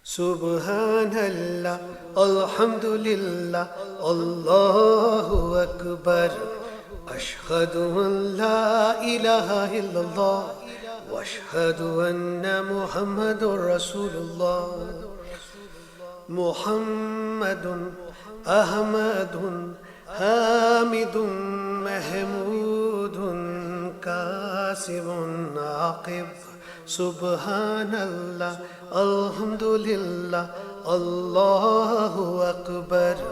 سبحان اللہ الحمدللہ اللہ اکبر اشہد ان لا الہ الا اللہ واشہد ان محمد رسول اللہ محمد احمد حامد محمود کاسب عاقب سبحان اللہ الحمدللہ اللہ اکبر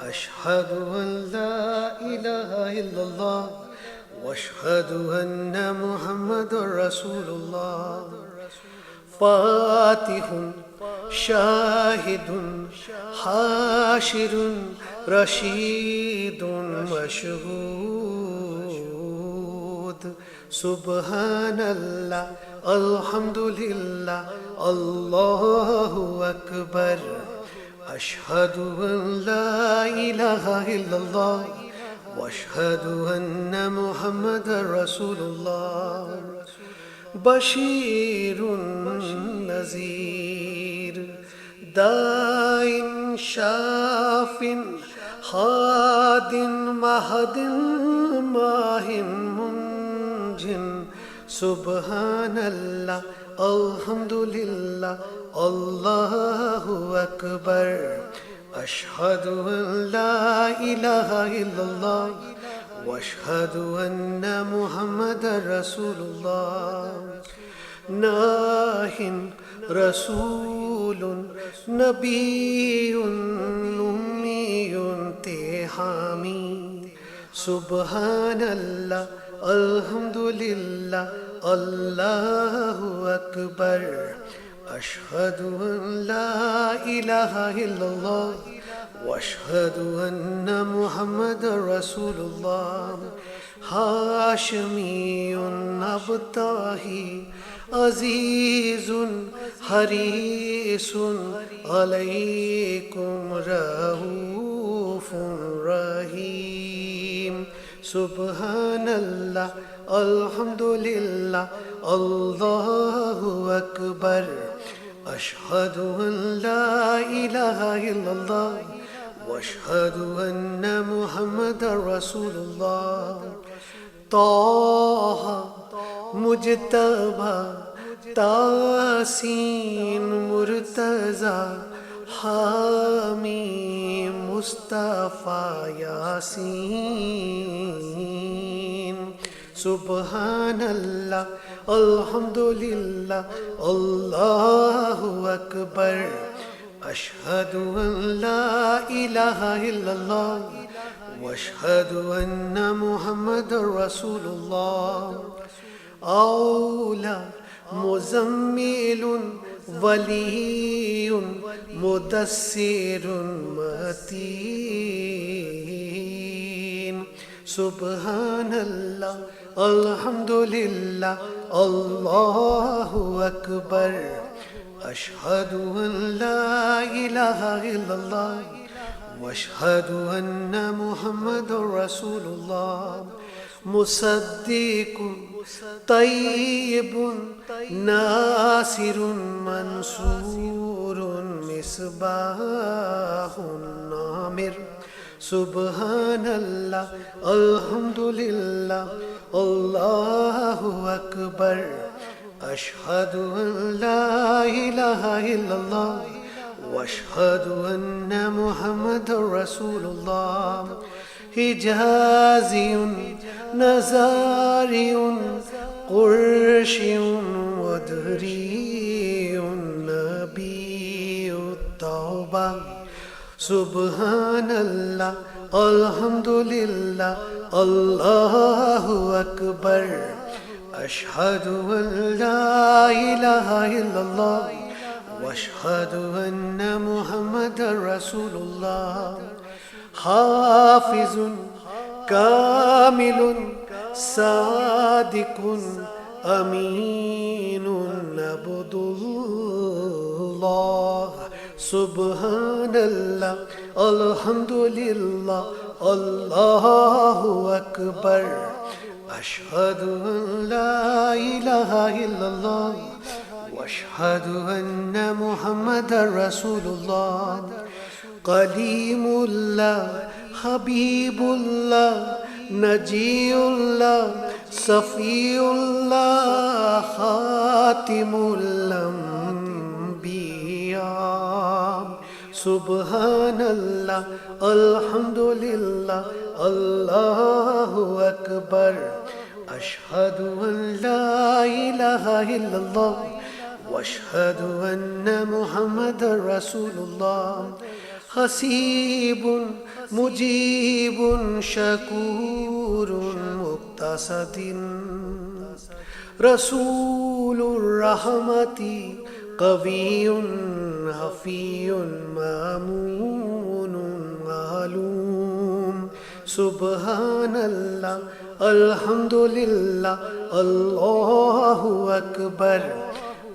اشہد ان لا الہ الا اللہ واشہد ان محمد رسول اللہ فاتح شاہد حاشر رشید مشہود سبحان اللہ الحمدللہ اللہ اکبر اشہد ان لا الہ الا اللہ واشہد ان محمد رسول اللہ بشیر نذیر داع شاف ہاد مہد ماہ منج سبحان اللہ الحمدللہ اللہ اکبر اشہد ان لا الہ الا اللہ واشہد ان محمد رسول اللہ ناہ رسول نبی امی تحامی سبحان اللہ الحمدللہ اللہ اکبر اشہد ان لا الہ الا اللہ واشہد ان محمد رسول اللہ ہاشمی ابتاہی عزیز حریص علیکم رؤوف رحیم سبحان اللہ الحمدللہ اللہ اکبر اشہد ان لا الہ الا اللہ واشہد ان محمد رسول اللہ طٰہ مجتبیٰ تاسین مرتضیٰ حامی مصطفیٰ یاسین سبحان اللہ الحمدللہ اللہ اکبر اشہد ان لا الہ الا اللہ واشہد ان محمد رسول اللہ اولیٰ مزمل ولی مدثر متین سبحان اللہ الحمدللہ اللہ اکبر اشہد ان لا الہ الا اللہ واشہد ان محمد رسول اللہ مصدق طیب ناصر منصور مصباح نامر سبحان اللہ الحمدللہ اللہ اکبر اشہد ان لا الہ الا اللہ واشہد ان محمد رسول اللہ حجازی نزاری قرشی ودری نبی التوبہ سبحان اللہ الحمدللہ اللہ اکبر اشہد ان لا الہ الا اللہ واشہد ان محمد رسول اللہ حافظ کامل صادق امین عبد اللہ سبحان اللہ الحمدللہ اللہ اکبر اشہد ان لا الہ الا اللہ واشهد أن محمد رسول الله كليم الله حبيب الله نجي الله صفي الله خاتم الأنبياء سبحان الله الحمد لله الله أكبر أشهد أن لا إله إلا الله وأشهد أن محمد رسول الله حسيب مجيب شكور مقتصد رسول الرحمة قوي حفي مامون معلوم سبحان الله الحمد لله الله أكبر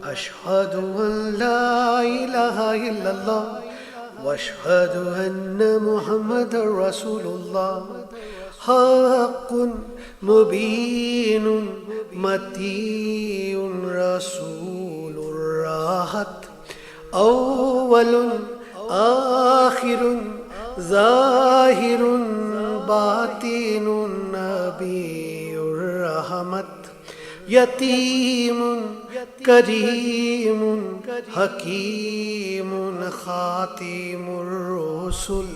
أشهد أن لا إله إلا الله وأشهد أن محمد رسول الله حق مبين متي رسول الراحة أول آخر ظاهر باطن نبي الرحمة يتيم كريم حكيم خاتم الرسل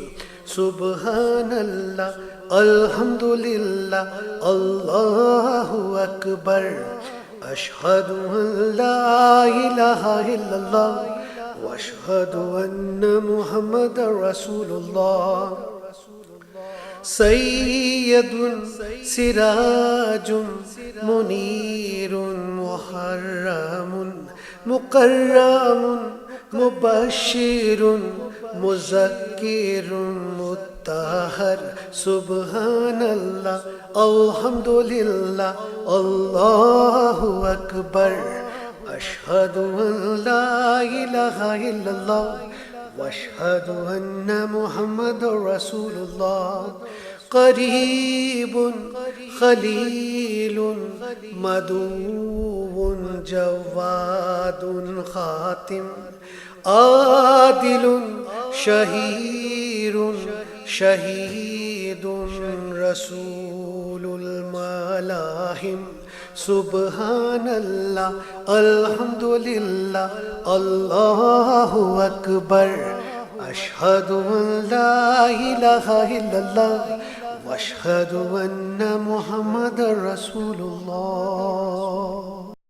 سبحان الله الحمد لله الله أكبر أشهد أن لا إله إلا الله وأشهد أن محمد رسول الله سيد سراج منير محرم مكرم مبشر مذكر مطهر سبحان الله الحمد لله الله أكبر أشهد أن لا إله إلا الله وأشهد أن محمد رسول الله قريب خليل مدعو جواد خاتم عادل شهير شهيد رسول الملاهم سبحان الله الحمد لله الله أكبر أشهد أن لا إله إلا الله وأشهد أن محمد رسول الله